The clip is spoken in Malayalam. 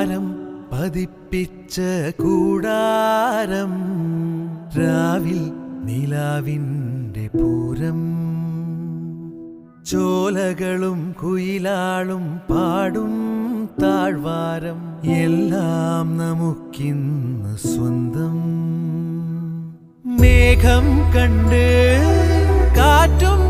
താരം പതിപ്പിച്ച കൂടാരം രാവിൽ നിലാവിൻ്റെ പൂരം ചോലകളും കുയിലാളും പാടും താഴ്വാരം എല്ലാം നമുക്കിന്ന് സ്വന്തം മേഘം കണ്ട് കാറ്റും